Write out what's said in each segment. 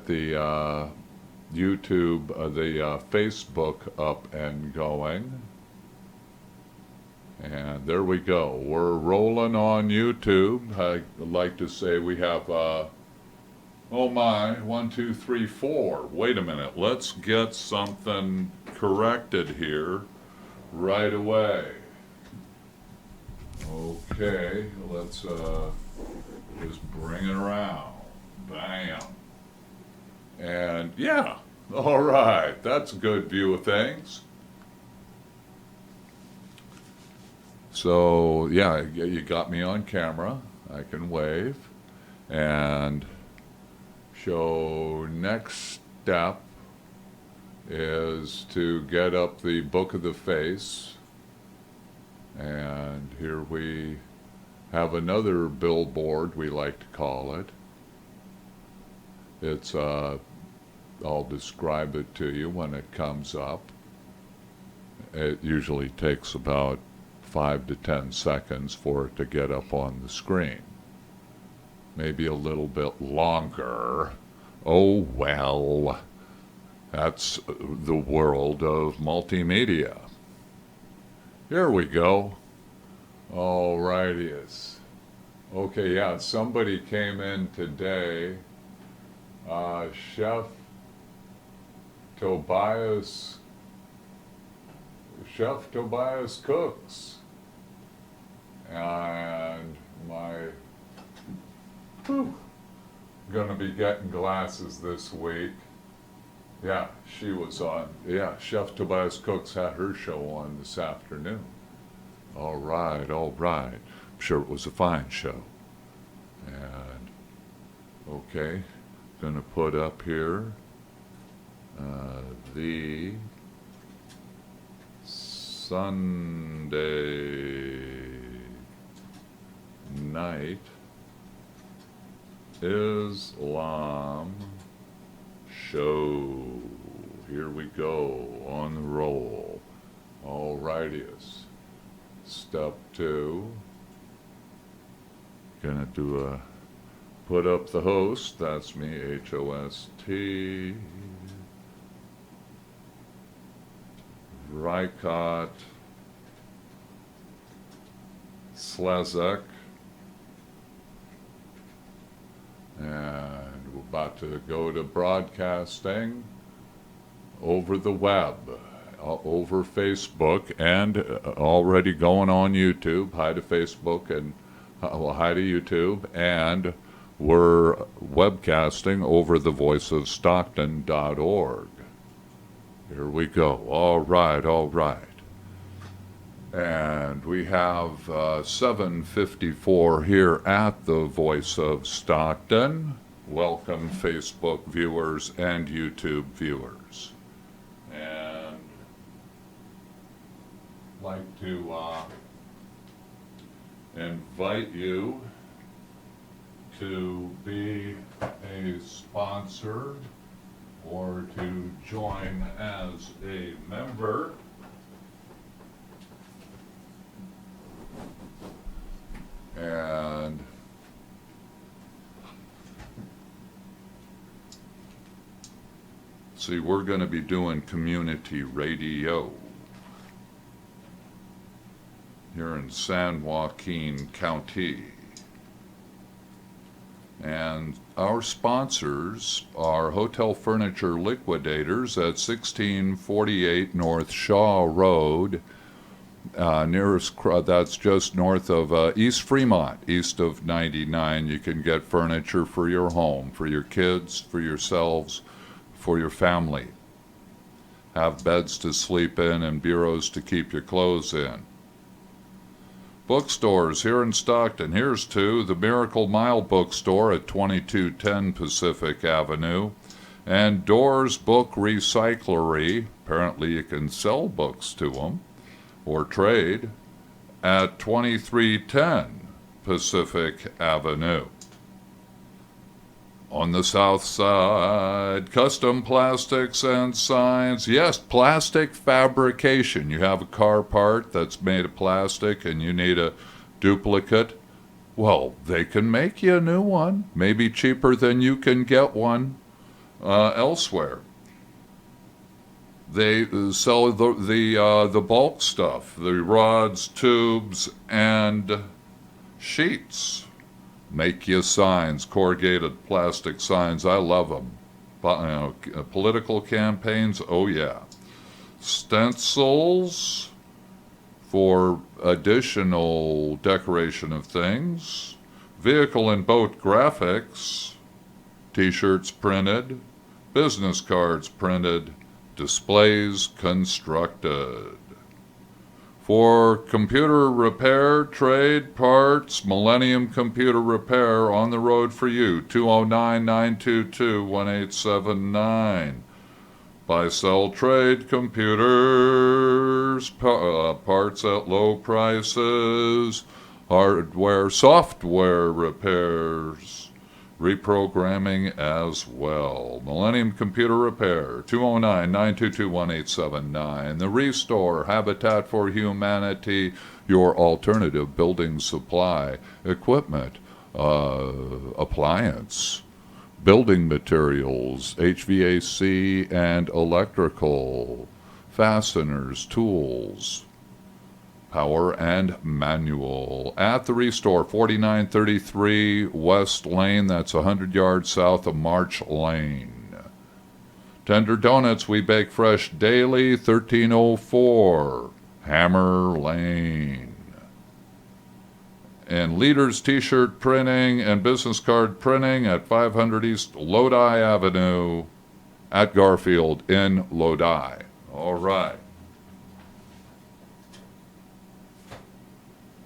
get the YouTube, the Facebook up and going. And there we go. We're rolling on YouTube. I'd like to say we have, oh my, 1, 2, 3, 4. Wait a minute. Let's get something corrected here right away. Okay, let's just bring it around. Bam. And yeah, all right, that's a good view of things. So yeah, you got me on camera. I can wave and show next step is to get up the book of the face. And here we have another billboard, we like to call it. It's, I'll describe it to you when it comes up. It usually takes about 5 to 10 seconds for it to get up on the screen. Maybe a little bit longer. Oh well, that's the world of multimedia. Here we go. All righty-us. Okay, yeah, somebody came in today. Chef Tobias cooks. And gonna be getting glasses this week. Yeah, she was on. Yeah, Chef Tobias Cooks had her show on this afternoon. All right, all right. I'm sure it was a fine show. And, okay, gonna put up here the Sunday night Islam show. Here we go, on the roll. All righty-us. Step 2. Gonna do a put up the host. That's me, H-O-S-T. Tichard Slezak. And we're about to go to broadcasting over the web, over Facebook, and already going on YouTube. Hi to Facebook and well, hi to YouTube. And we're webcasting over the voiceofstockton.org. Here we go. All right, all right. And we have 7:54 here at the Voice of Stockton. Welcome, Facebook viewers and YouTube viewers. And I'd like to invite you to be a sponsor or to join as a member. And see, we're going to be doing community radio here in San Joaquin County. And our sponsors are Hotel Furniture Liquidators at 1648 North Shaw Road. Nearest, that's just north of East Fremont, east of 99. You can get furniture for your home, for your kids, for yourselves, for your family. Have beds to sleep in and bureaus to keep your clothes in. Bookstores here in Stockton. Here's two. The Miracle Mile Bookstore at 2210 Pacific Avenue. And Doors Book Recyclery. Apparently you can sell books to them or trade at 2310 Pacific Avenue. On the south side, Custom Plastics and Signs. Yes, plastic fabrication. You have a car part that's made of plastic and you need a duplicate. Well, they can make you a new one, maybe cheaper than you can get one. elsewhere. They sell the bulk stuff, the rods, tubes, and sheets. Make you signs, corrugated plastic signs. I love them. Political campaigns, oh yeah. Stencils for additional decoration of things. Vehicle and boat graphics. T-shirts printed. Business cards printed. Displays constructed. For computer repair, trade, parts, Millennium Computer Repair, on the road for you, 209-922-1879. Buy, sell, trade, computers, parts at low prices, hardware, software repairs, reprogramming as well. Millennium Computer Repair, 209-922-1879. The Restore, Habitat for Humanity, your alternative building supply, equipment, appliance, building materials, HVAC and electrical, fasteners, tools, power and manual. At the Restore, 4933 West Lane. That's 100 yards south of March Lane. Tender Donuts, we bake fresh daily, 1304 Hammer Lane. And Leaders T-shirt printing and business card printing at 500 East Lodi Avenue at Garfield in Lodi. All right.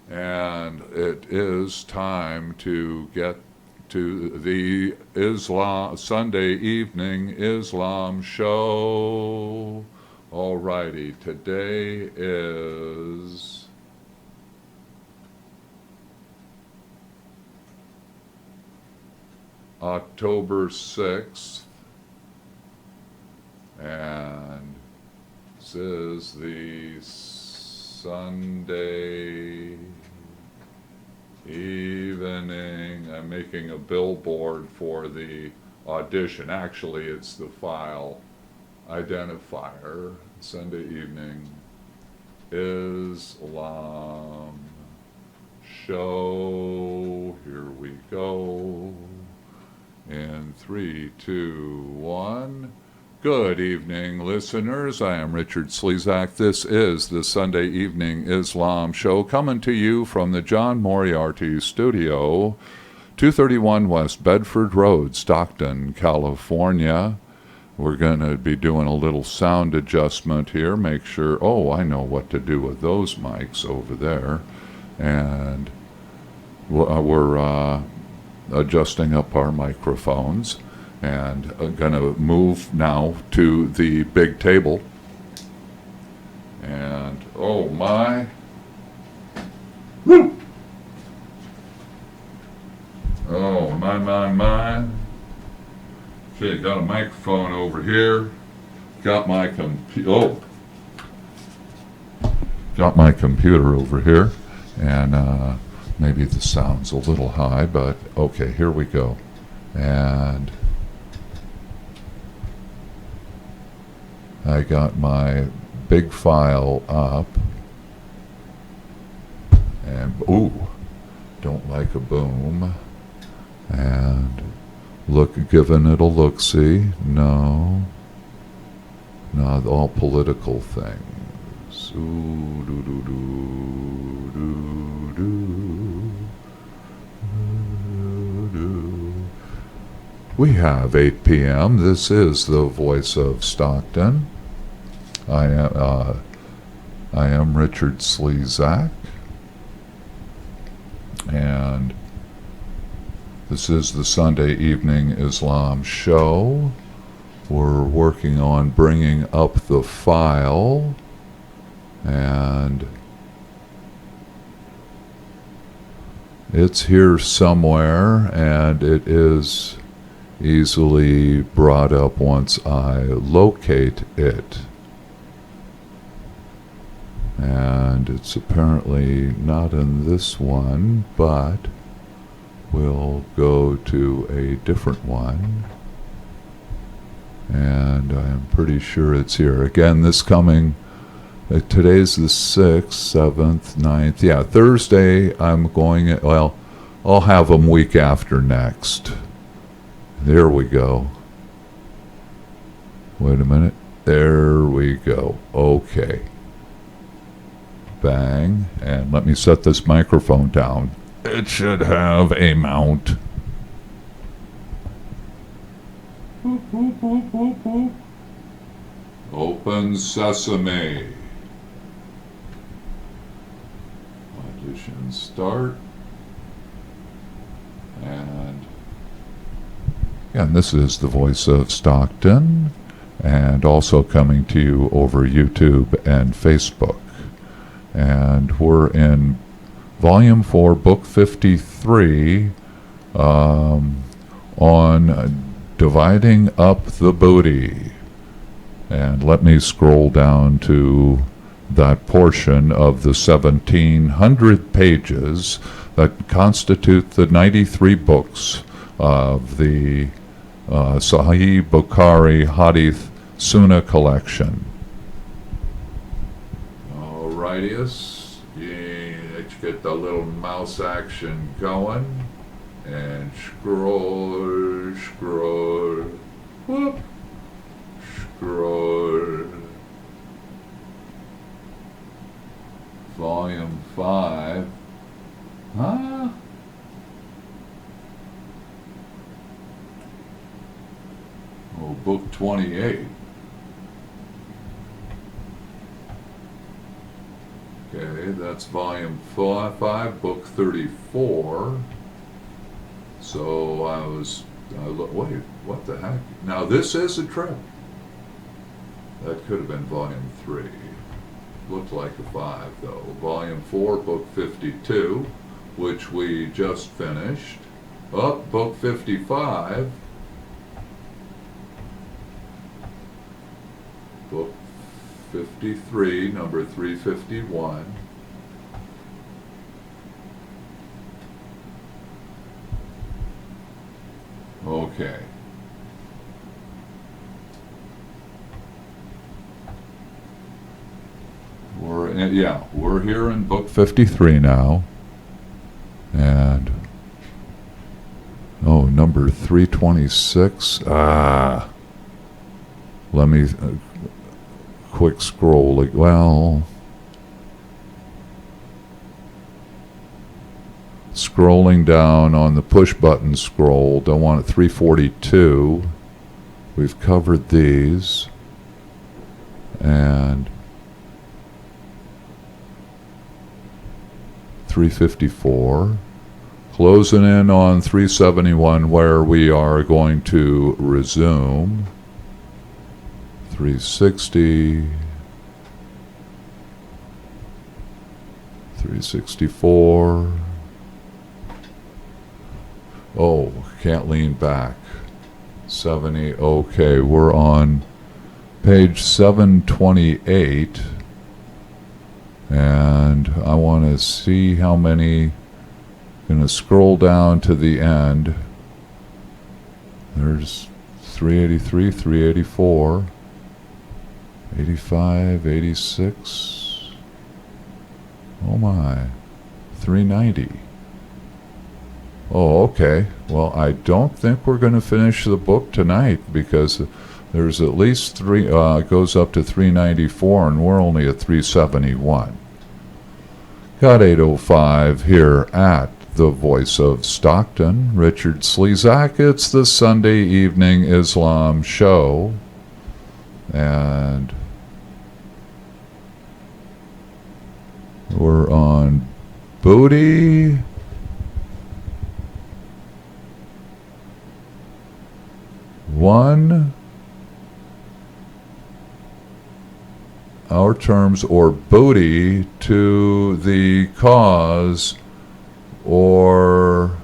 And it is time to get to the Sunday evening Islam show. All righty, today is October 6th, and this is the Sunday evening. I'm making a billboard for the audition. Actually, it's the file identifier. Sunday evening Islam show. Here we go. In 3, 2, 1. Good evening, listeners. I am Tichard Slezak. This is the Sunday Evening Islam Show, coming to you from the John Moriarty Studio, 231 West Bedford Road, Stockton, California. We're going to be doing a little sound adjustment here. Make sure, I know what to do with those mics over there. And we're adjusting up our microphones. And I'm going to move now to the big table. And, oh my. Woo! Oh, my. Okay, got a microphone over here. Got my computer over here. And maybe the sound's a little high, but okay, here we go. And I got my big file up, and don't like a boom, and giving it a look-see. No, not all political things. We have 8 p.m. This is the voice of Stockton. I am Tichard Slezak, and this is the Sunday Evening Islam Show. We're working on bringing up the file, and it's here somewhere, and it is easily brought up once I locate it. And it's apparently not in this one, but we'll go to a different one. And I'm pretty sure it's here. Again, this coming, today's the 6th, 7th, 9th. Yeah, Thursday I'm going, well, I'll have them week after next. There we go. Wait a minute. There we go. Okay. Bang. And let me set this microphone down. It should have a mount. Boop, boop, boop, boop, boop. Open sesame. Audition start. And again, this is the voice of Stockton, and also coming to you over YouTube and Facebook. And we're in Volume 4, Book 53, on dividing up the booty. And let me scroll down to that portion of the 1,700 pages that constitute the 93 books of the Sahih Bukhari Hadith Sunnah collection. Alrightius, let's get the little mouse action going. And scroll, scroll, whoop, scroll. Volume 5. Huh? Oh, book 28. Okay, that's volume 5, book 34. So wait, what the heck? Now this is a trip. That could have been volume 3. Looked like a 5 though. Volume 4, book 52, which we just finished. Up, book 55. Book 53, number 351. Okay. We're here in book 53 now. And number 326. Let me quick scroll. Scrolling down on the push button scroll. Don't want it. 342. We've covered these. And 354. Closing in on 371, where we are going to resume. 360. 364. Oh, can't lean back. 70. Okay, we're on page 728. And I want to see how many. Going to scroll down to the end. There's 383, 384, 85, 86. Oh my. 390. Oh, okay. Well, I don't think we're going to finish the book tonight because there's at least three, goes up to 394 and we're only at 371. Got 8:05 here at the Voice of Stockton, Tichard Slezak. It's the Sunday Evening Islam Show. And we're on Booty. One, our terms, or booty to the cause, or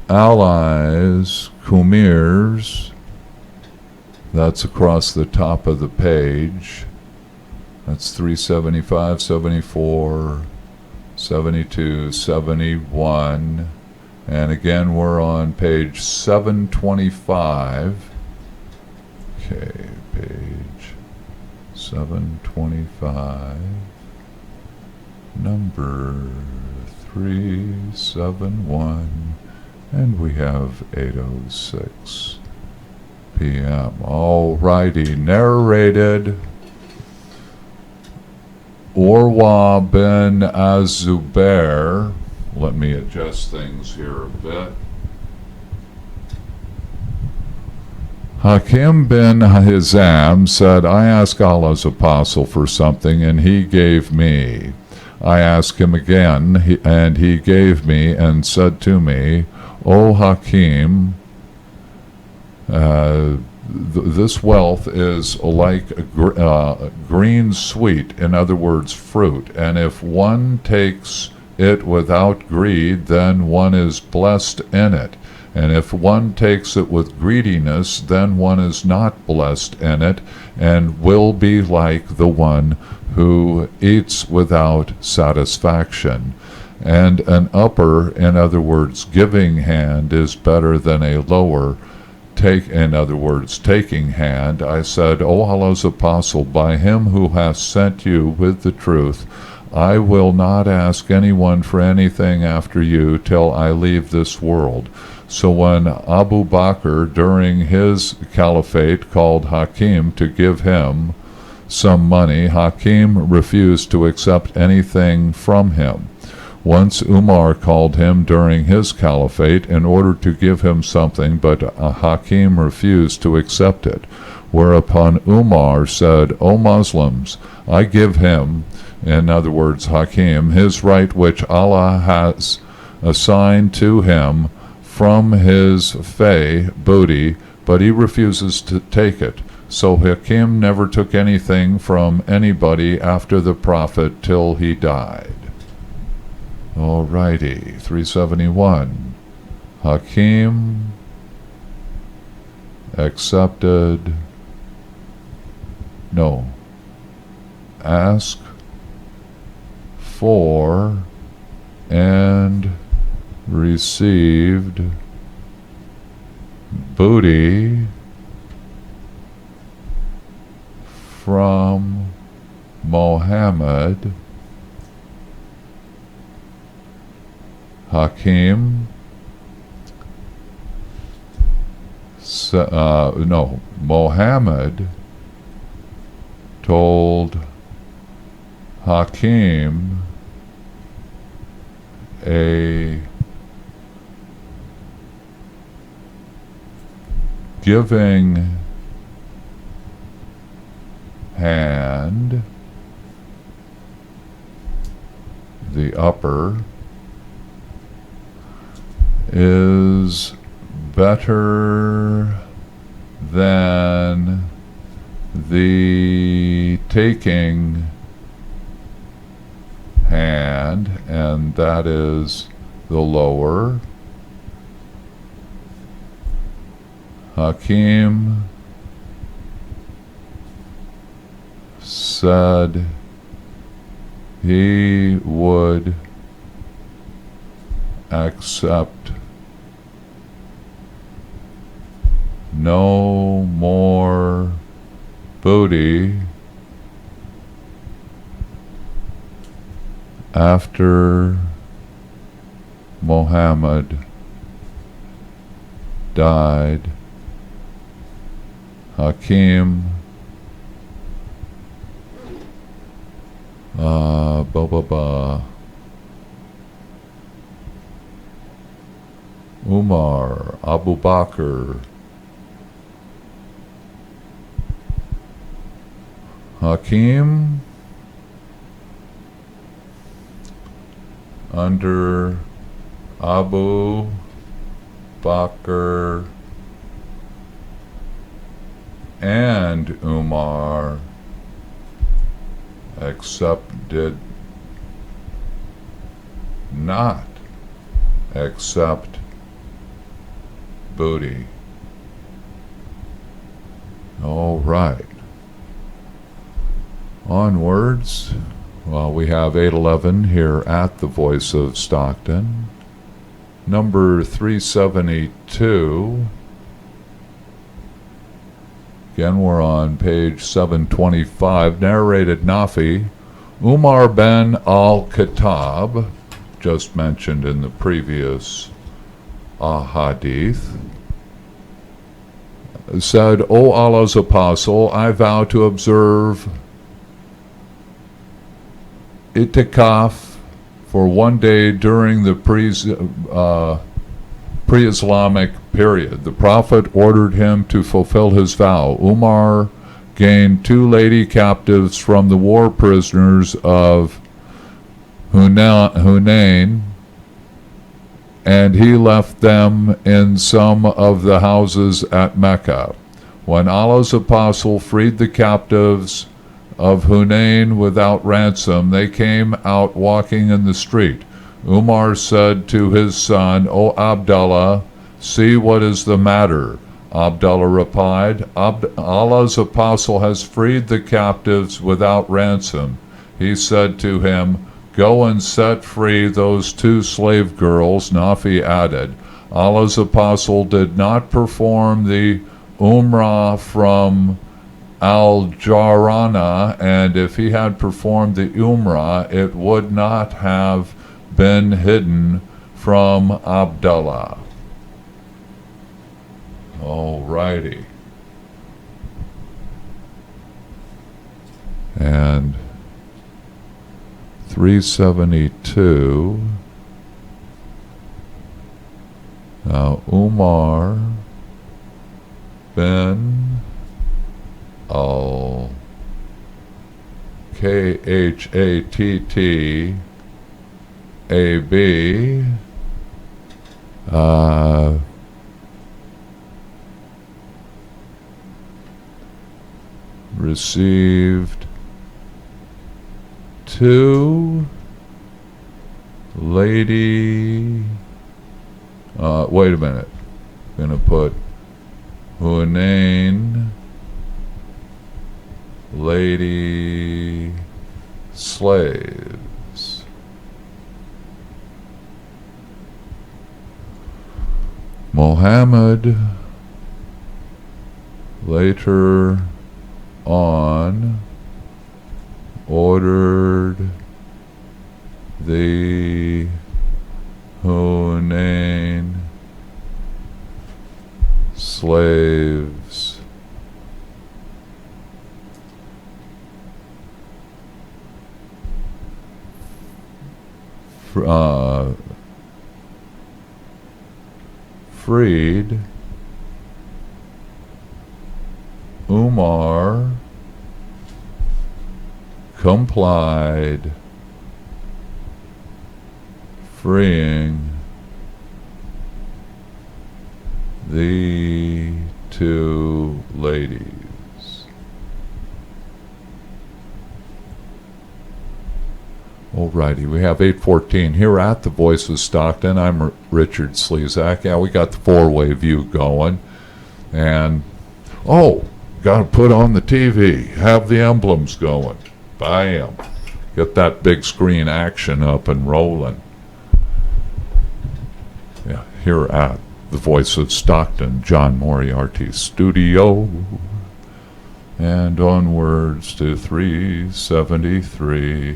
allies, kumirs. That's across the top of the page. That's 375, 74, 72, 71. And again, we're on page 725. Okay, page 725, number 371, and we have 8:06 p.m. Alrighty, narrated Urwa bin Az-Zubair. Let me adjust things here a bit. Hakim bin Hizam said, I asked Allah's apostle for something, and he gave me. I asked him again, and he gave me, and said to me, O Hakim, this wealth is like a green sweet, in other words, fruit, and if one takes it without greed, then one is blessed in it. And if one takes it with greediness, then one is not blessed in it, and will be like the one who eats without satisfaction. And an upper, in other words, giving hand, is better than a lower, in other words, taking hand. I said, O Allah's apostle, by him who hath sent you with the truth, I will not ask anyone for anything after you till I leave this world. So when Abu Bakr, during his caliphate, called Hakim to give him some money, Hakim refused to accept anything from him. Once Umar called him during his caliphate in order to give him something, but Hakim refused to accept it. Whereupon Umar said, O Muslims, I give him, in other words, Hakim, his right which Allah has assigned to him from his booty, but he refuses to take it. So Hakim never took anything from anybody after the Prophet till he died. Alrighty, 371. Hakim accepted, no, ask for and received booty from Mohammed. Hakim Mohammed told Hakim a giving hand, the upper, is better than the taking hand, and that is the lower. Hakim said he would accept no more booty after Muhammad died. Hakim Umar, Abu Bakr, Hakim under Abu Bakr and Umar did not accept booty. All right. Onwards. Well, we have 811 here at the Voice of Stockton. Number 372. Again, we're on page 725. Narrated Nafi, Umar ben al-Khattab, just mentioned in the previous hadith, said, O Allah's apostle, I vow to observe itikaf for one day during the pre-Islamic period. The Prophet ordered him to fulfill his vow. Umar gained 2 lady captives from the war prisoners of Hunayn, and he left them in some of the houses at Mecca. When Allah's apostle freed the captives of Hunayn without ransom, they came out walking in the street. Umar said to his son, O Abdullah, see what is the matter. Abdullah replied, Allah's apostle has freed the captives without ransom. He said to him, go and set free those 2 slave girls. Nafi added, Allah's apostle did not perform the Umrah from Al-Jarana, and if he had performed the Umrah, it would not have been hidden from Abdullah. Alrighty. And 372. Now Umar bin al Khattatab received 2 lady wait a minute, I'm gonna put Hunayn lady slaves. Muhammad later on ordered the Hunayn slaves freed. Umar complied, freeing the 2 ladies. Alrighty, we have 8:14 here at the Voice of Stockton. I'm Tichard Slezak. Yeah, we got the 4-way view going. And, got to put on the TV, have the emblems going. Bam. Get that big screen action up and rolling. Yeah, here at the Voice of Stockton, John Moriarty Studio. And onwards to 373.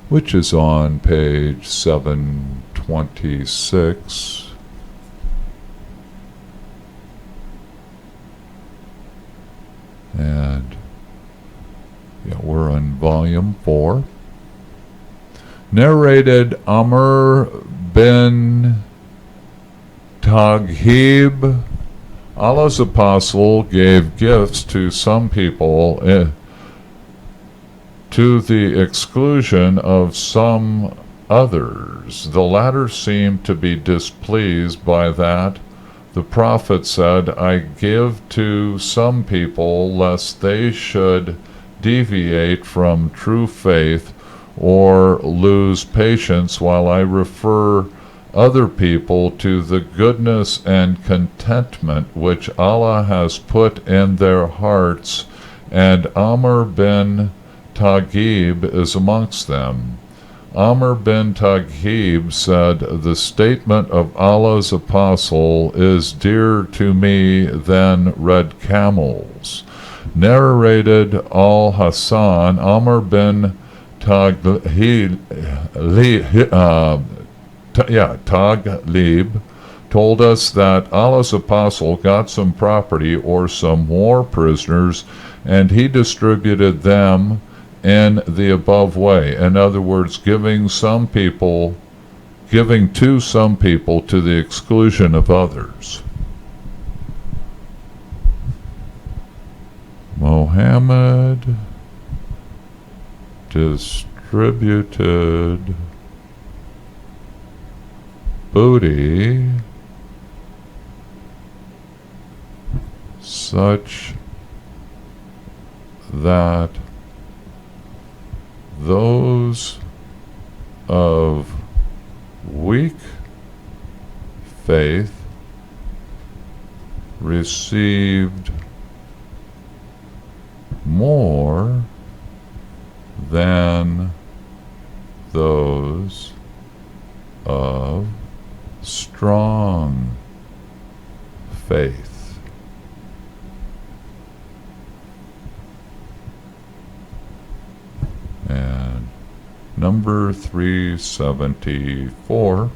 Which is on page 726. And yeah, we're on volume 4. Narrated Amr bin Taghib, Allah's apostle gave gifts to some people to the exclusion of some others. The latter seemed to be displeased by that. The Prophet said, I give to some people lest they should deviate from true faith or lose patience, while I refer other people to the goodness and contentment which Allah has put in their hearts, and Amr bin Taghib is amongst them. Amr bin Taghib said, "The statement of Allah's apostle is dearer to me than red camels." Narrated Al-Hassan, Amr bin Taglib told us that Allah's apostle got some property or some war prisoners, and he distributed them in the above way. In other words, giving to some people to the exclusion of others. Muhammad distributed booty such that those of weak faith received more than those of strong faith. And number 374.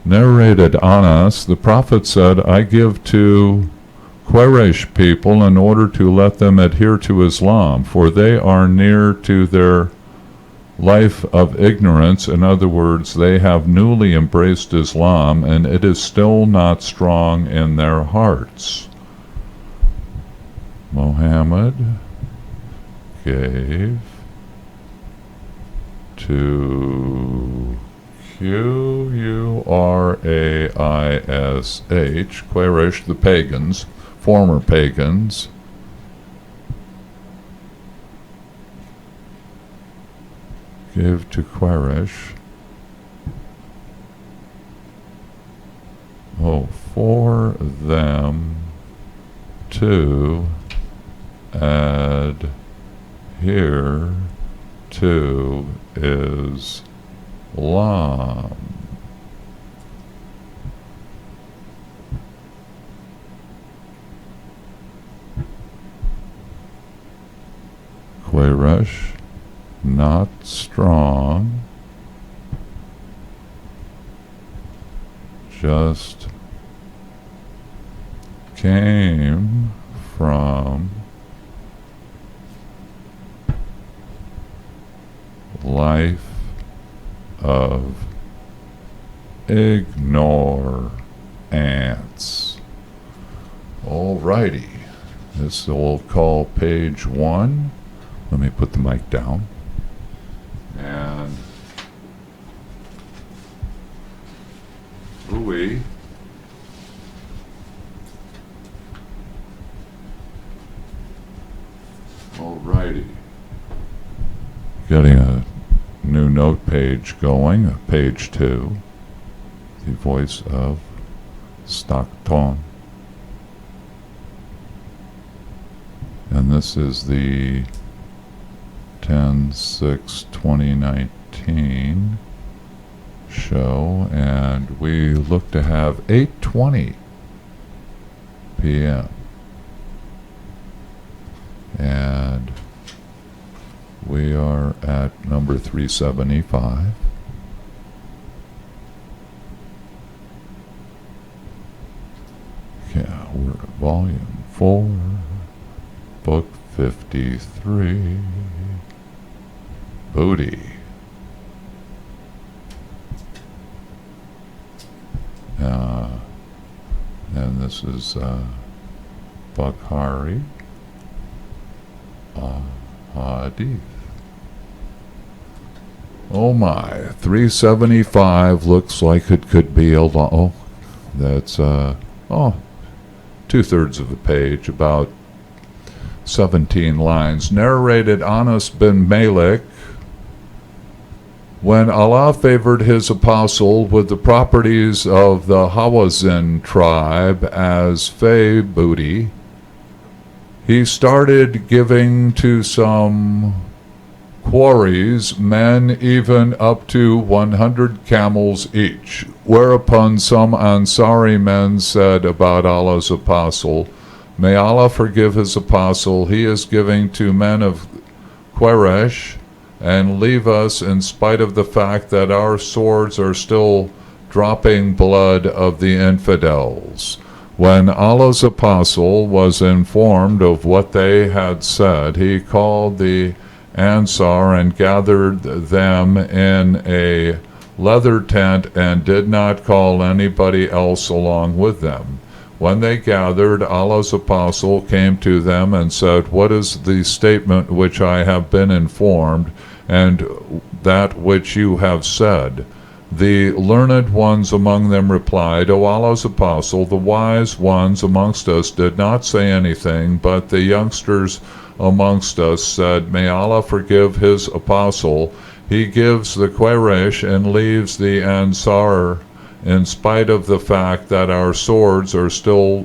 Narrated Anas, the Prophet said, "I give to Quraysh people in order to let them adhere to Islam, for they are near to their life of ignorance." In other words, they have newly embraced Islam, and it is still not strong in their hearts. Muhammad gave to Quraish, Quraysh, the pagans, former pagans, give to Quraysh, for them to adhere to Islam. Quraysh, not strong, just came from life of ignorance. Alrighty, this we'll call page 1. Let me put the mic down. And Louis. Alrighty. Getting a new note page going, page 2. The voice of Stockton. And this is the 10/6/2019 show, and we look to have 8:20 p.m. and we are at number 375. Yeah, we're at volume 4, book 53. Booty. And this is Bukhari Hadith. Oh my, 375 looks like it could be a lot. Oh, that's 2/3 of a page, about 17 lines. Narrated Anas bin Malik, when Allah favored his apostle with the properties of the Hawazin tribe as fey booty, he started giving to some quarries men even up to 100 camels each, whereupon some Ansari men said about Allah's apostle, "May Allah forgive his apostle, he is giving to men of Quraysh and leave us in spite of the fact that our swords are still dropping blood of the infidels." When Allah's apostle was informed of what they had said, he called the Ansar and gathered them in a leather tent and did not call anybody else along with them. When they gathered, Allah's apostle came to them and said, "What is the statement which I have been informed, and that which you have said?" The learned ones among them replied, "O Allah's apostle, the wise ones amongst us did not say anything, but the youngsters amongst us said, 'May Allah forgive his apostle. He gives the Quraysh and leaves the Ansar in spite of the fact that our swords are still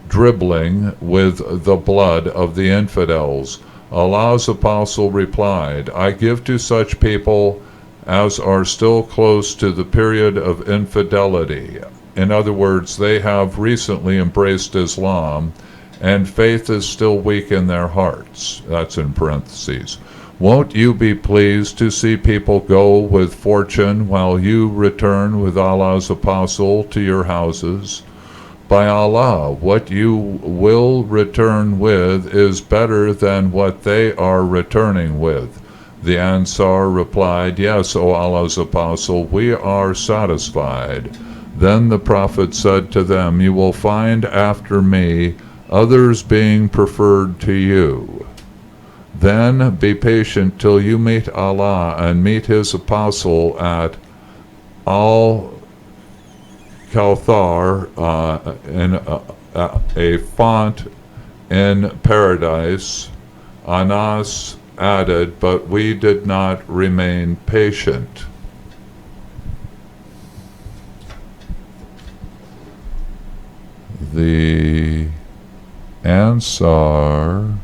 dribbling with the blood of the infidels.'" Allah's apostle replied, "I give to such people as are still close to the period of infidelity." In other words, they have recently embraced Islam and faith is still weak in their hearts. That's in parentheses. "Won't you be pleased to see people go with fortune while you return with Allah's apostle to your houses? By Allah, what you will return with is better than what they are returning with." The Ansar replied, "Yes, O Allah's apostle, we are satisfied." Then the Prophet said to them, "You will find after me others being preferred to you. Then be patient till you meet Allah and meet his apostle at Al-Kawthar, in a font in paradise." Anas added, "But we did not remain patient." The Ansar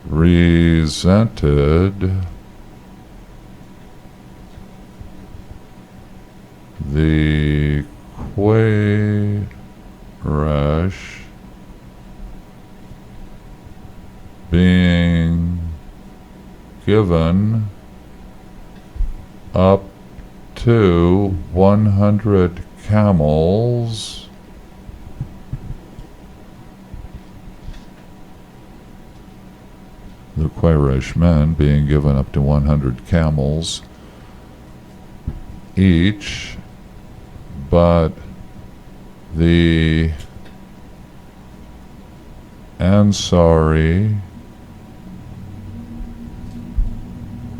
resented the Quraysh being given up to 100 camels the Quraysh men being given up to 100 camels each, but the Ansari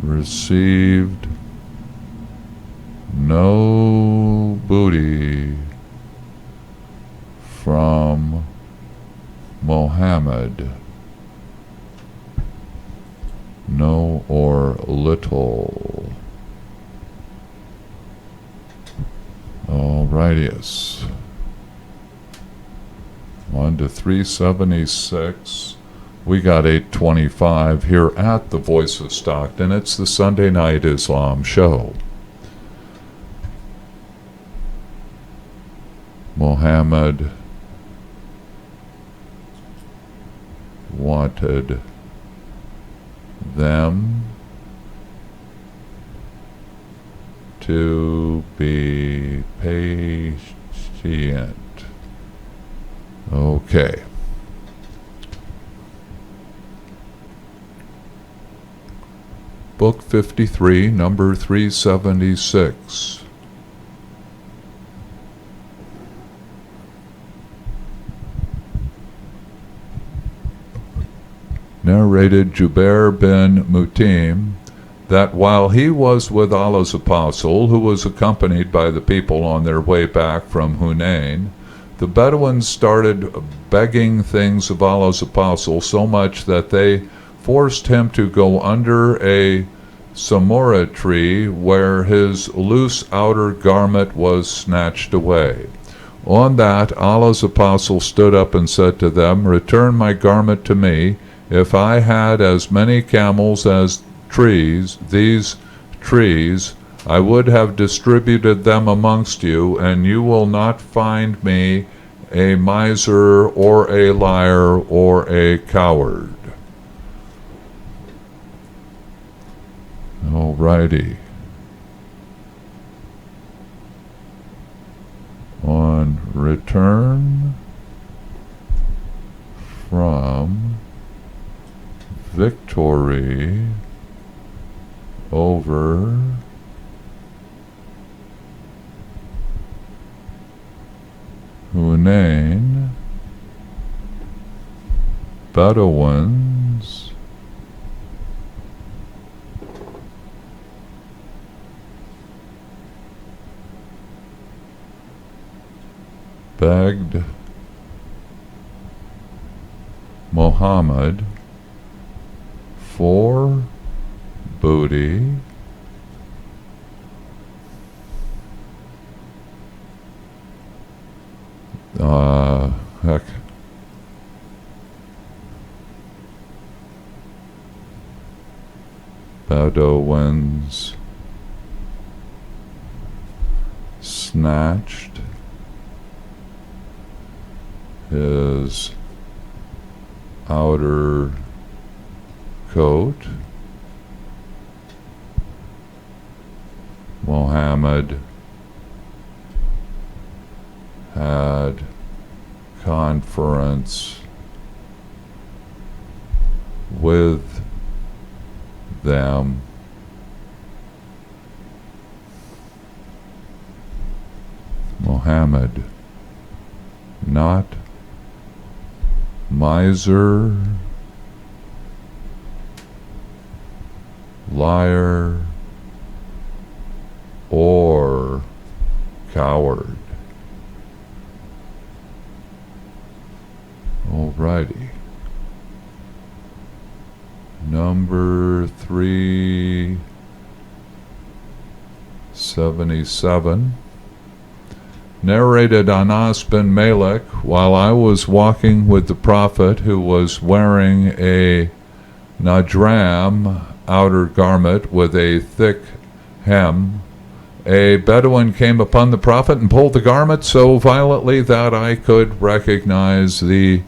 received no booty from Muhammad, no or little. Alrighty-us. On to 376. We got 825 here at the Voice of Stockton. It's the Sunday Night Islam Show. Muhammad wanted them to be patient. Okay. Book 53, number 376. Narrated Jubair bin Mut'im that while he was with Allah's apostle, who was accompanied by the people on their way back from Hunain, the Bedouins started begging things of Allah's apostle so much that they forced him to go under a samura tree where his loose outer garment was snatched away. On that, Allah's apostle stood up and said to them, "Return my garment to me. If I had as many camels as these trees, I would have distributed them amongst you, and you will not find me a miser or a liar or a coward." Alrighty. On return from victory over Hunain, Bedouins begged Muhammad for booty heck, Bedouins snatched his outer coat. Muhammad had conference with them. Muhammad, not miser, liar, or coward. Alrighty. Number 377. Narrated Anas bin Malik, while I was walking with the Prophet, who was wearing a nadram, outer garment with a thick hem, a Bedouin came upon the Prophet and pulled the garment so violently that I could recognize the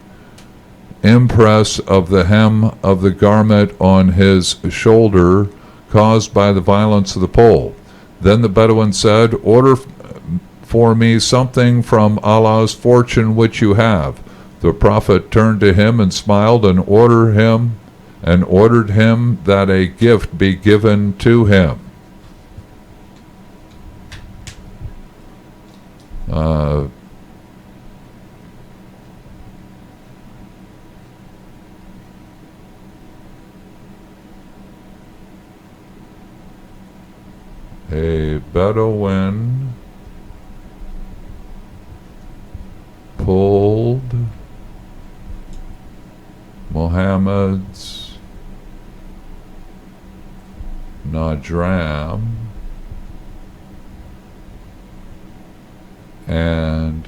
impress of the hem of the garment on his shoulder caused by the violence of the pull. Then the Bedouin said, "Order for me something from Allah's fortune which you have." The Prophet turned to him and smiled and ordered him that a gift be given to him. A Bedouin pulled Muhammad's nadram and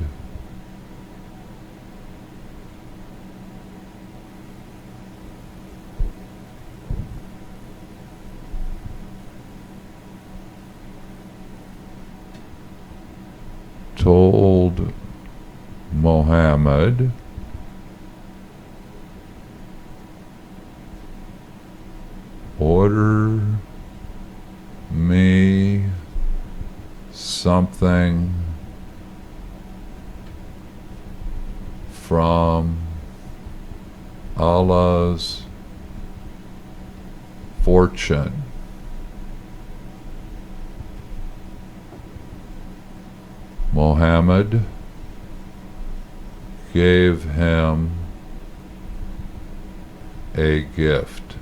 told Muhammad, "Order me something from Allah's fortune." Muhammad gave him a gift.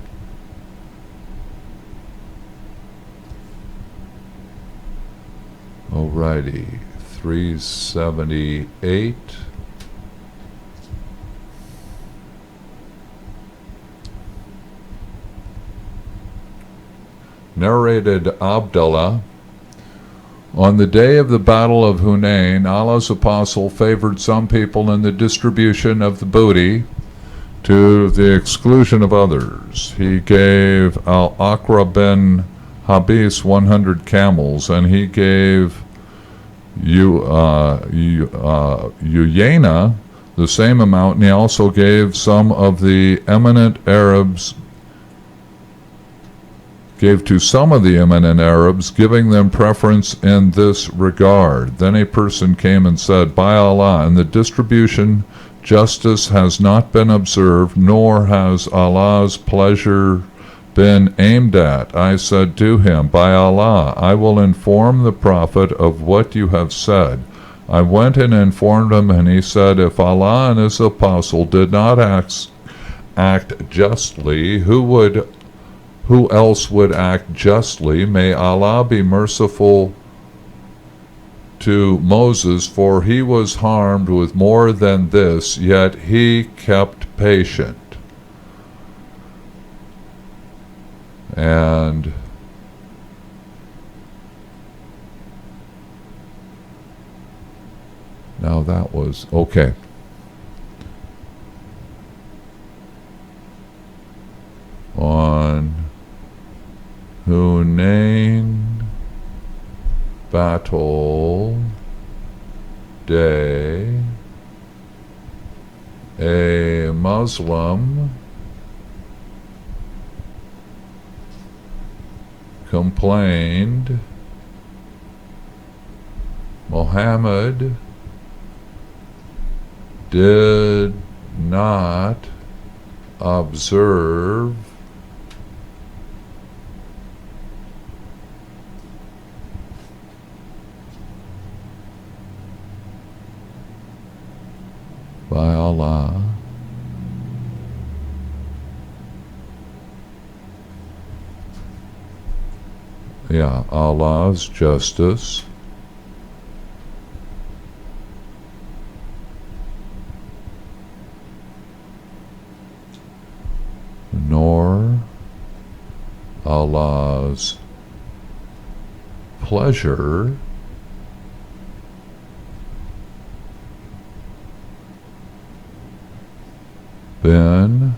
Alrighty, 378. Narrated Abdullah, On the day of the Battle of Hunain, Allah's apostle favored some people in the distribution of the booty to the exclusion of others. He gave Al-Aqra bin Habis 100 camels, and he gave Uyayna the same amount, and he also gave some of the eminent Arabs, giving them preference in this regard. Then a person came and said, by Allah, in the distribution justice has not been observed, nor has Allah's pleasure been aimed at. I said to him, by Allah, I will inform the Prophet of what you have said. I went and informed him, and he said, if Allah and his apostle did not act justly, who else would act justly? May Allah be merciful to Moses, for he was harmed with more than this, yet he kept patient. And now that was okay. On Hunain battle day, a Muslim complained, Muhammad did not observe by Allah Allah's justice, nor Allah's pleasure been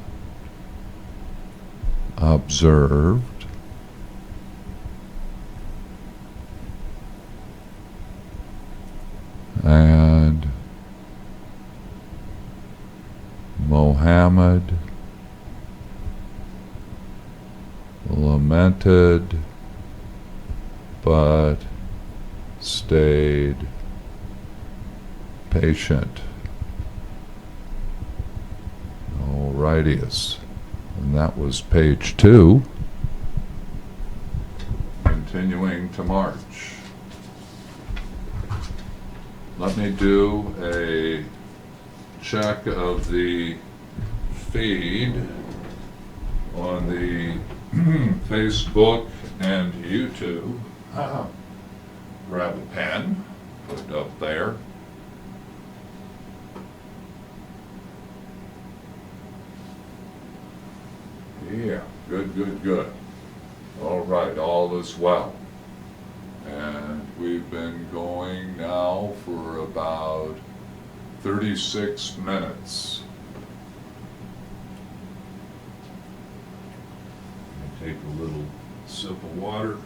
observed and Muhammad lamented but stayed patient. Alrighty-us. And that was page 2. Continuing to march. Let me do a check of the feed on the Facebook and YouTube. Grab a pen, put it up there. Yeah, good. All right, all is well. And we've been going now for about 36 minutes. Take a little sip of water.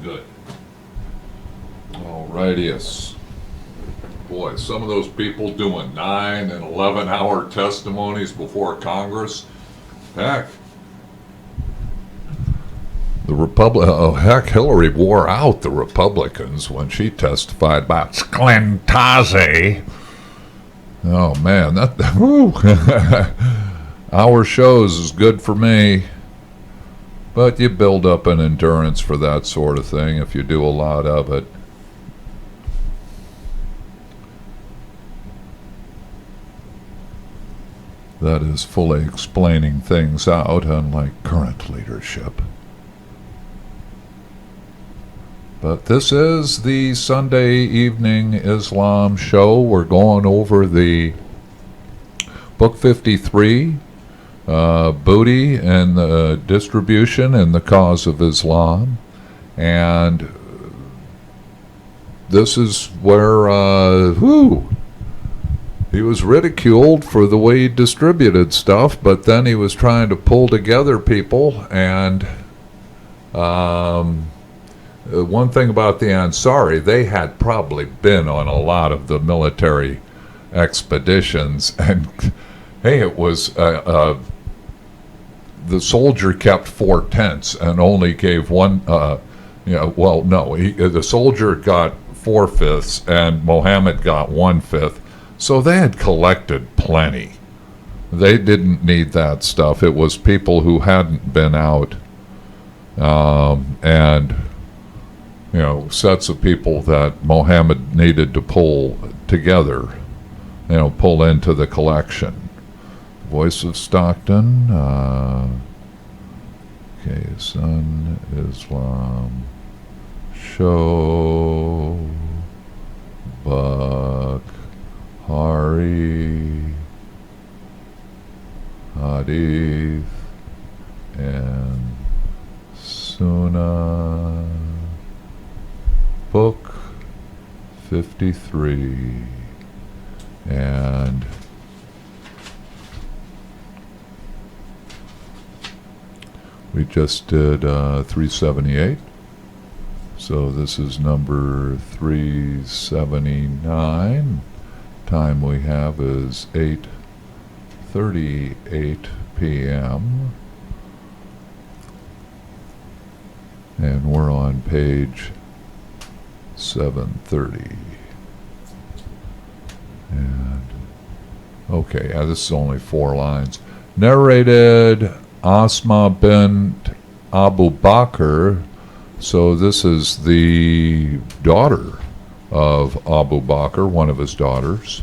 Good. Alrighty-us. Boy, some of those people doing 9 and 11-hour testimonies before Congress. Heck, Hillary wore out the Republicans when she testified about Sclintazzi. Oh man, that hour shows is good for me. But you build up an endurance for that sort of thing if you do a lot of it. that is fully explaining things out, unlike current leadership. But this is the Sunday Evening Islam Show. We're going over the Book 53, Booty and the Distribution and the Cause of Islam. And this is where, he was ridiculed for the way he distributed stuff, but then he was trying to pull together people. And one thing about the Ansari, they had probably been on a lot of the military expeditions, and hey, it was the soldier kept 4 tents and only gave one. The soldier got 4/5 and Mohammed got 1/5, so they had collected plenty. They didn't need that stuff. It was people who hadn't been out, and sets of people that Mohammed needed to pull together, pull into the collection. Voice of Stockton, Sun Islam Show, Buck, Hari, Hadith, and Sunnah. Book 53, and we just did 378, so this is number 379. Time we have is 8:38 p.m. and we're on page 730. And okay, this is only 4 lines. Narrated Asma bint Abu Bakr. So this is the daughter of Abu Bakr, one of his daughters.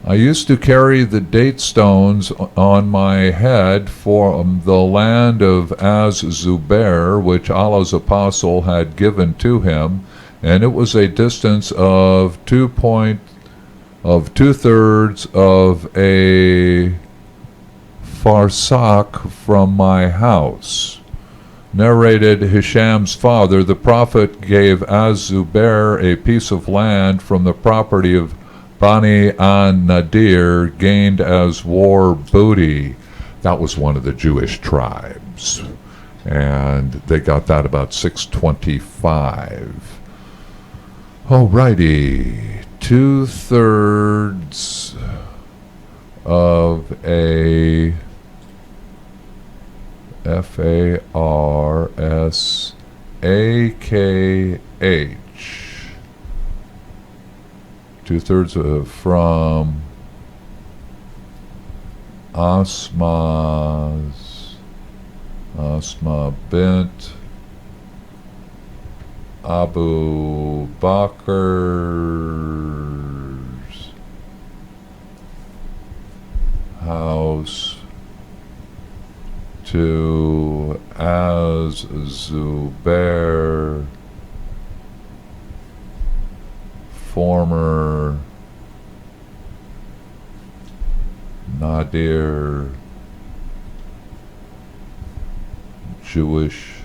I used to carry the date stones on my head from the land of Az-Zubair, which Allah's apostle had given to him, and it was a distance of 2/3 of a farsakh from my house. Narrated Hisham's father, the Prophet gave Az-Zubair a piece of land from the property of Bani an-Nadir, gained as war booty. That was one of the Jewish tribes, and they got that about 625. Alrighty, 2/3 of a farsakh. 2/3 from Asma bint Abu Bakr's house to Az-Zubair, former Nadir Jewish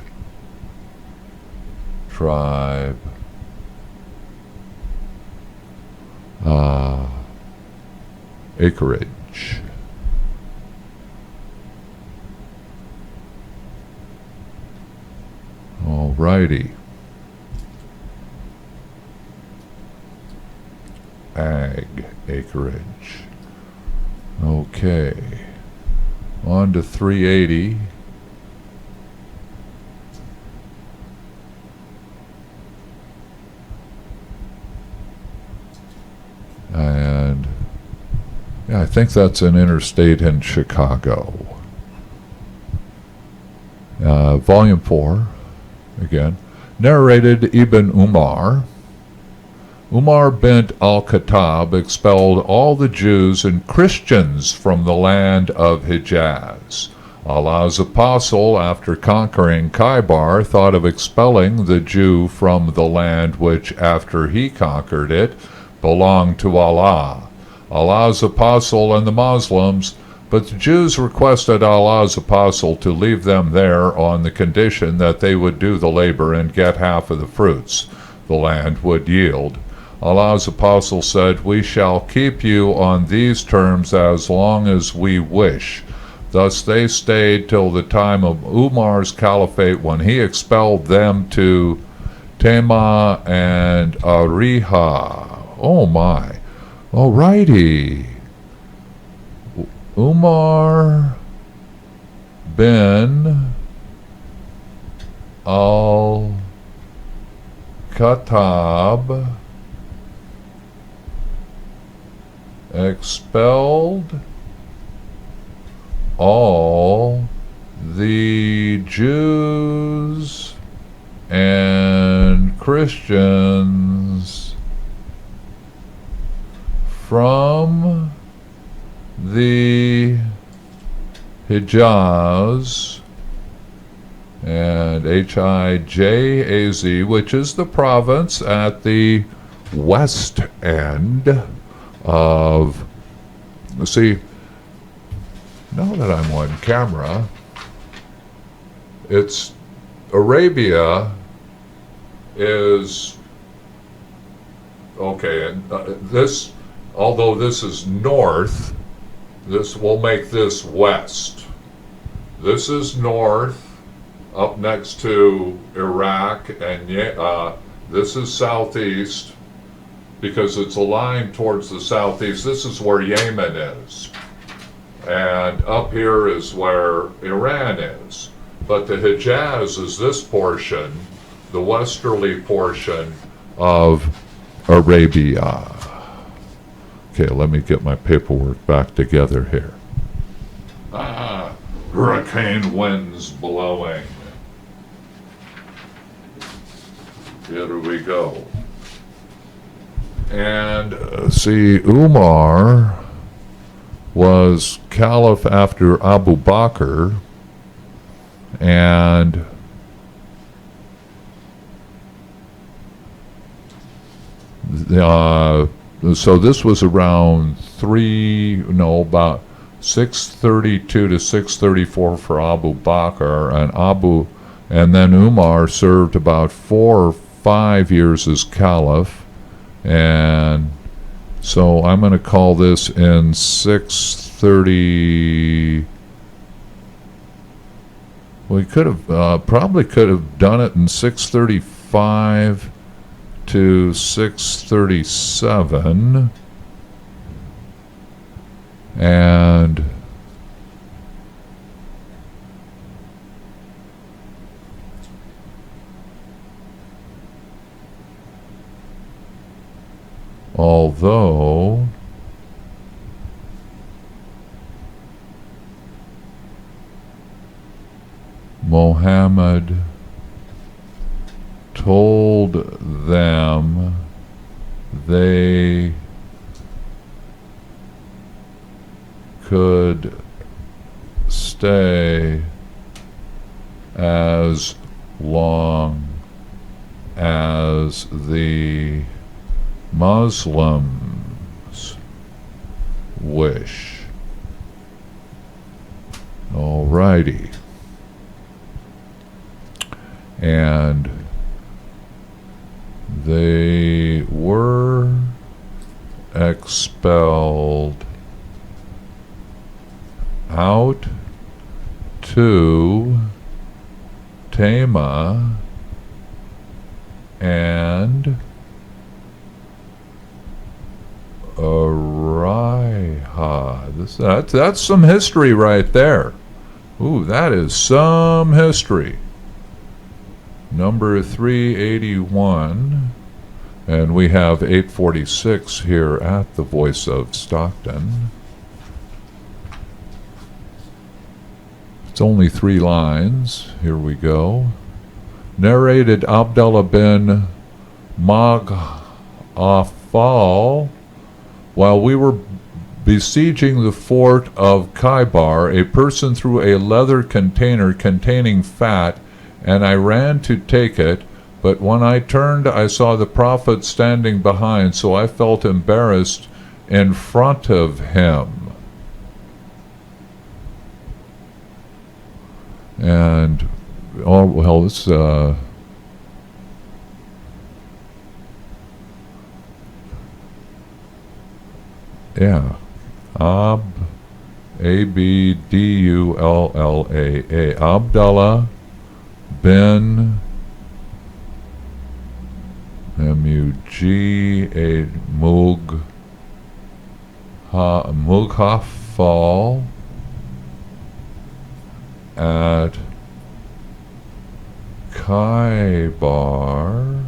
tribe, acreage. Alrighty. Ag, acreage. Okay. On to 380. And yeah, I think that's an interstate in Chicago. Volume 4, again. Narrated Ibn Umar. Umar bin al-Khattab expelled all the Jews and Christians from the land of Hijaz. Allah's apostle, after conquering Khaybar, thought of expelling the Jew from the land which, after he conquered it, belonged to Allah. Allah's apostle and the Muslims, but the Jews requested Allah's apostle to leave them there on the condition that they would do the labor and get half of the fruits the land would yield. Allah's apostle said, "We shall keep you on these terms as long as we wish." Thus they stayed till the time of Umar's caliphate, when he expelled them to Tema and Ariha. Oh my. Alrighty. Umar bin al-Khattab expelled all the Jews and Christians from the Hijaz, and Hijaz, which is the province at the west end of, see, now that I'm on camera, it's Arabia is, okay, and this, although this is north, this will make this west. This is north, up next to Iraq, and this is southeast, because it's aligned towards the southeast. This is where Yemen is. And up here is where Iran is. But the Hijaz is this portion, the westerly portion of Arabia. Okay, let me get my paperwork back together here. Hurricane winds blowing. Here we go. And see, Umar was caliph after Abu Bakr, and so this was around about 632 to 634 for Abu Bakr, and then Umar served about 4 or 5 years as caliph, and so I'm going to call this in 630. We could have probably could have done it in 635 to 637, and although Muhammad told them they could stay as long as the Muslims wish. Alrighty. And they were expelled out to Tema and Ariha. That's some history right there. Ooh, that is some history. Number 381, and we have 846 here at the Voice of Stockton. It's only 3 lines. Here we go. Narrated Abdullah bin Afal, while we were besieging the fort of Khaybar, a person threw a leather container containing fat, and I ran to take it, but when I turned I saw the Prophet standing behind, so I felt embarrassed in front of him. And, oh, well, it's, yeah. Abdullaa, Abdullah bin M-U-G-A Mughafal at Khaybar,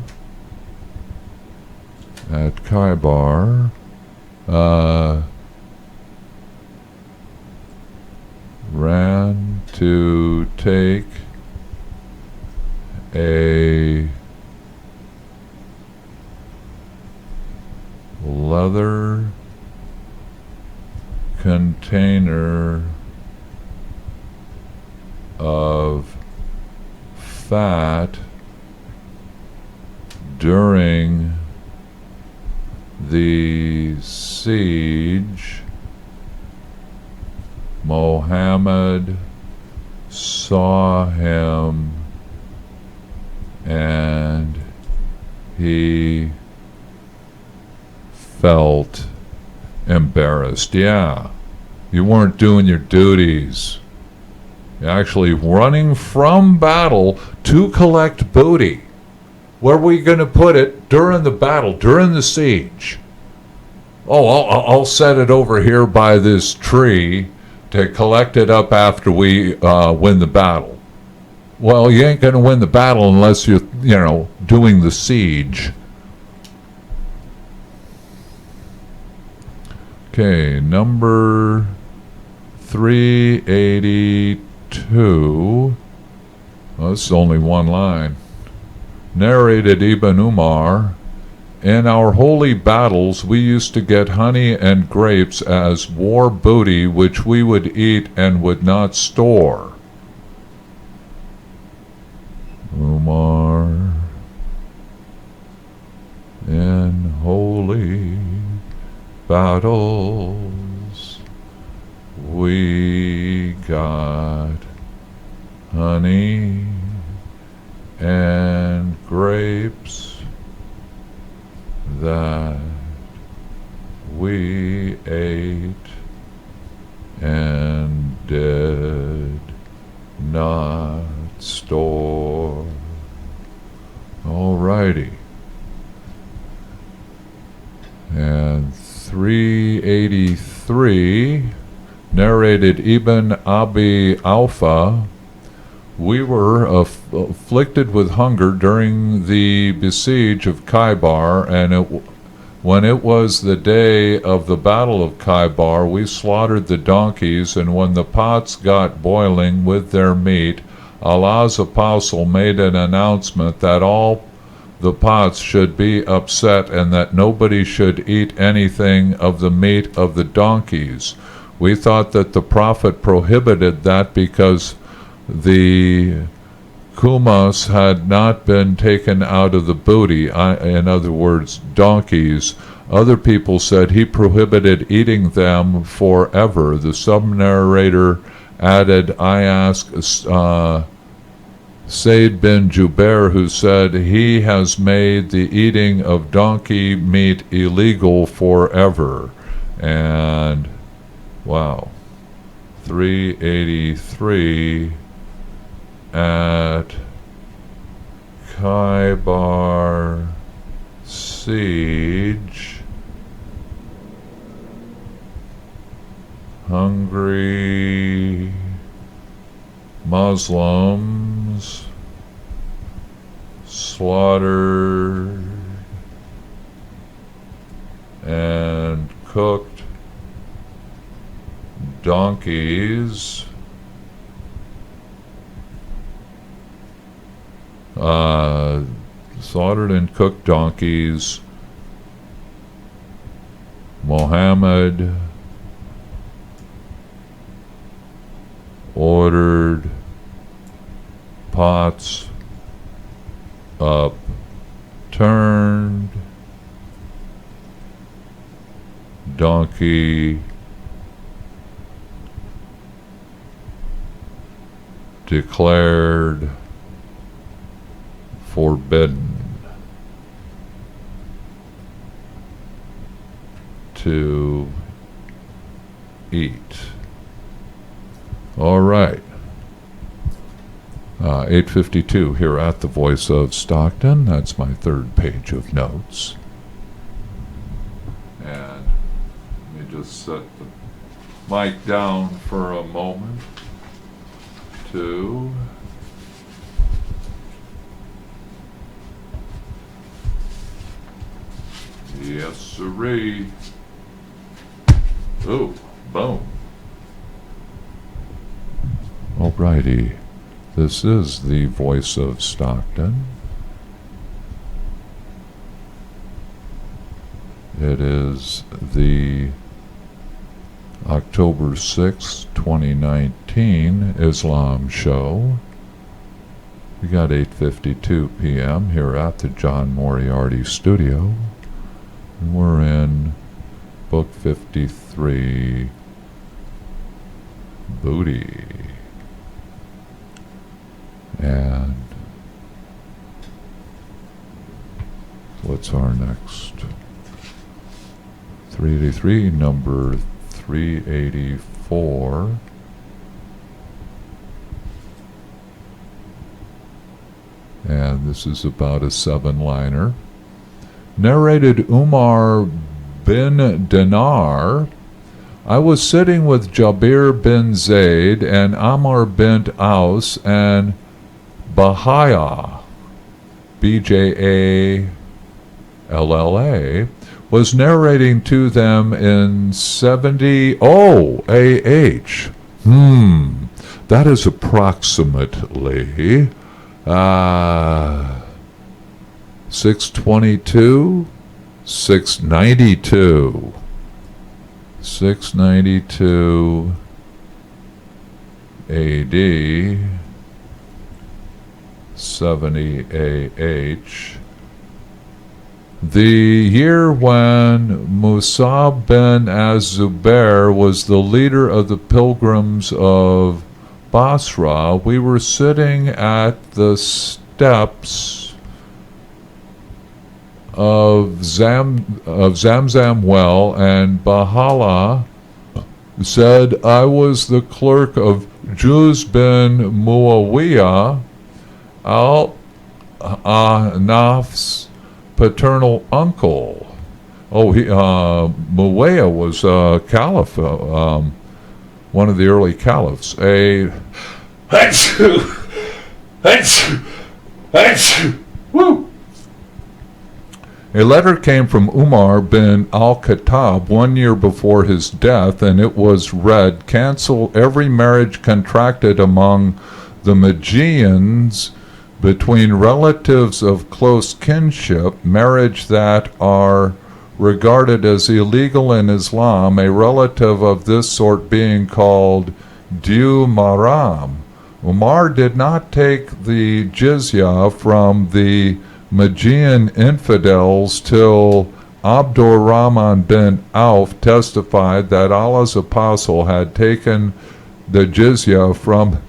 ran to take a leather container of fat during the siege. Mohammed saw him and he felt embarrassed. Yeah, you weren't doing your duties. You're actually running from battle to collect booty. Where are we going to put it during the battle, during the siege? Oh, I'll set it over here by this tree to collect it up after we win the battle. Well, you ain't going to win the battle unless you're, doing the siege. Okay, number 382. Well, this is only one line. Narrated Ibn Umar, in our holy battles we used to get honey and grapes as war booty, which we would eat and would not store. Umar, in holy battles we got honey and grapes that we ate and did not store. Alrighty. And 383, narrated Ibn Abi Awfa, we were afflicted with hunger during the besiege of Khaybar, and when it was the day of the battle of Khaybar, we slaughtered the donkeys, and when the pots got boiling with their meat, Allah's apostle made an announcement that all the pots should be upset and that nobody should eat anything of the meat of the donkeys. We thought that the Prophet prohibited that because the kumas had not been taken out of the booty, in other words, donkeys. Other people said he prohibited eating them forever. The sub-narrator added, I asked Said bin Jubair, who said he has made the eating of donkey meat illegal forever. And, wow, 383 at Khaybar siege, hungry Muslims slaughtered and cooked donkeys, slaughtered and cooked donkeys Mohammed ordered pots upturned, donkey declared forbidden to eat. All right. 8:52 here at the Voice of Stockton. That's my third page of notes. And let me just set the mic down for a moment to yes, sirree. Oh, boom. Alrighty. This is the Voice of Stockton. It is the October 6, 2019 Islam show. We got 8:52 p.m. here at the John Moriarty studio. And we're in Book 53, Booty. And what's our next? 383, number 384. And this is about a 7-liner. Narrated Umar bin Dinar. I was sitting with Jabir bin Zayd and Amr bin Aus and Bahaya, B-J-A-L-L-A, was narrating to them in 70 AH. That is approximately 622, 692, 692 AD, 70 AH, the year when Musa bin Az-Zubair was the leader of the pilgrims of Basra. We were sitting at the steps of Zamzam well, and Bahala said, I was the clerk of Juz bin Muawiyah, al-Naf's paternal uncle. Muawiyah was a caliph, one of the early caliphs. A letter came from Umar bin al-Khattab 1 year before his death, and it was read, cancel every marriage contracted among the Magians between relatives of close kinship, marriage that are regarded as illegal in Islam, a relative of this sort being called Diu Maram. Umar did not take the jizya from the Magian infidels till Abdurrahman bin Auf testified that Allah's apostle had taken the jizya from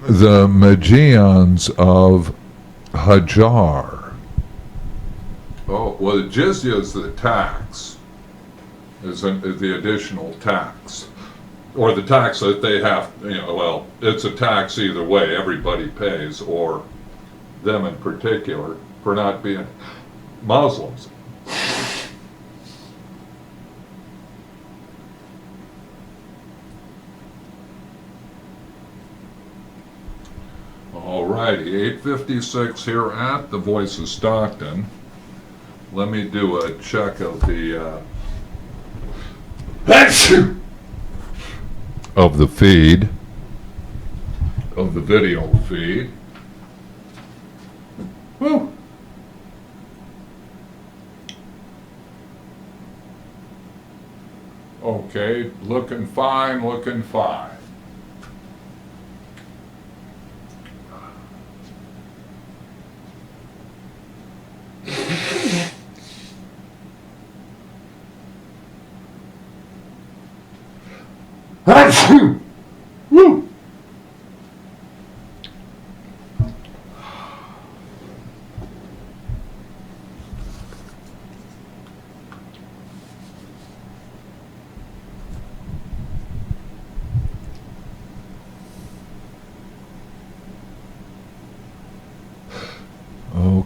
the Magians of Hajar. Oh, well, the jizya is the tax, is the additional tax, or the tax that they have, well, it's a tax either way, everybody pays, or them in particular, for not being Muslims. Alrighty, 8:56 here at the Voice of Stockton. Let me do a check of the feed, of the video feed. Woo! Okay, looking fine, looking fine. Woo!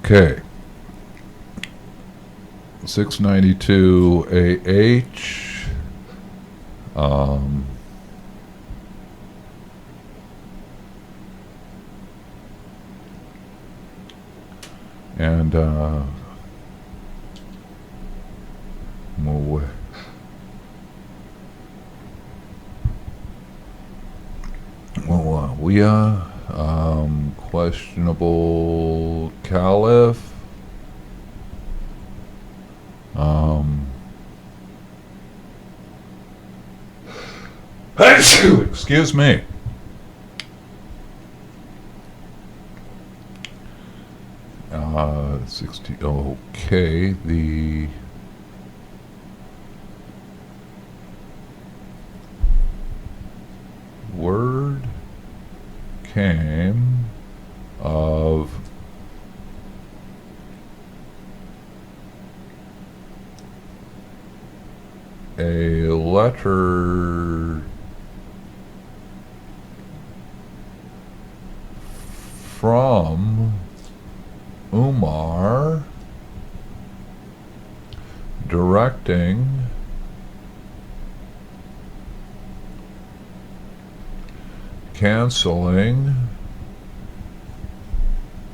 Okay. 692 AH. And move. Well, we questionable caliph. Excuse me. Uh, 60. Okay, the word came of a letter from Umar directing canceling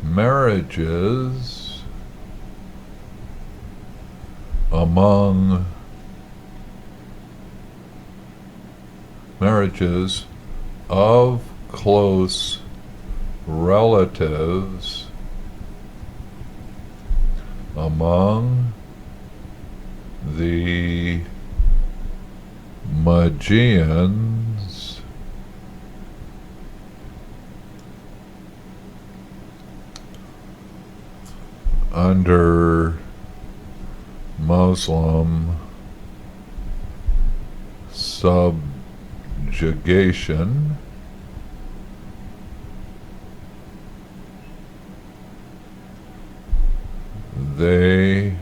marriages among marriages of close relatives among the Magians under Muslim subjugation. They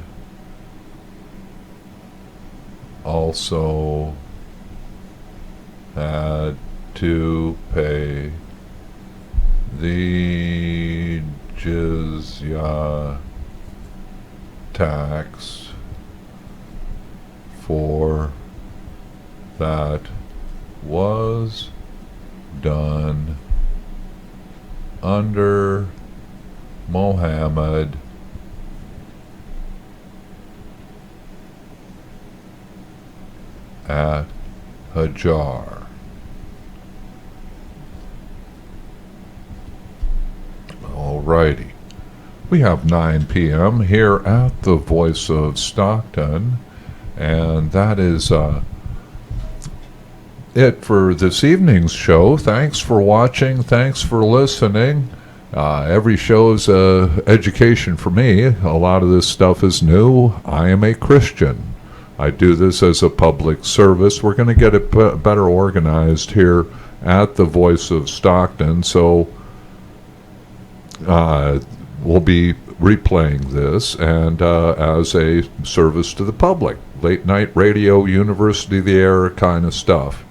also had to pay the jizya tax for that was done under Muhammad at Hajar. Alrighty. We have 9 p.m. here at the Voice of Stockton, and that is it for this evening's show. Thanks for watching. Thanks for listening. Every show is education for me. A lot of this stuff is new. I am a Christian. I do this as a public service. We're going to get it better organized here at the Voice of Stockton, so we'll be replaying this and as a service to the public. Late night radio, University of the Air kind of stuff.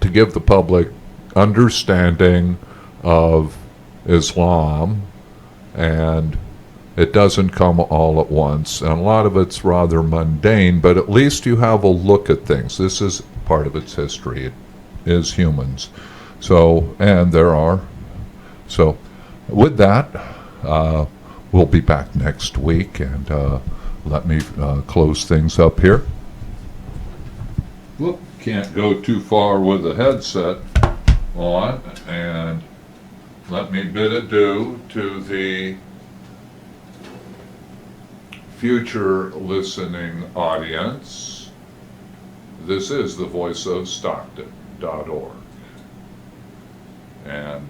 To give the public understanding of Islam, and it doesn't come all at once, and a lot of it's rather mundane, but at least you have a look at things. This is part of its history. It is humans. So, and there are. So, with that, we'll be back next week, and let me close things up here. Whoop, can't go too far with the headset on, and let me bid adieu to the future listening audience. this is the voice of Stockton.org. And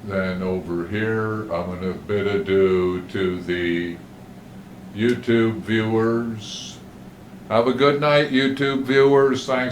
then over here, I'm going to bid adieu to the YouTube viewers. Have a good night, YouTube viewers. Thanks.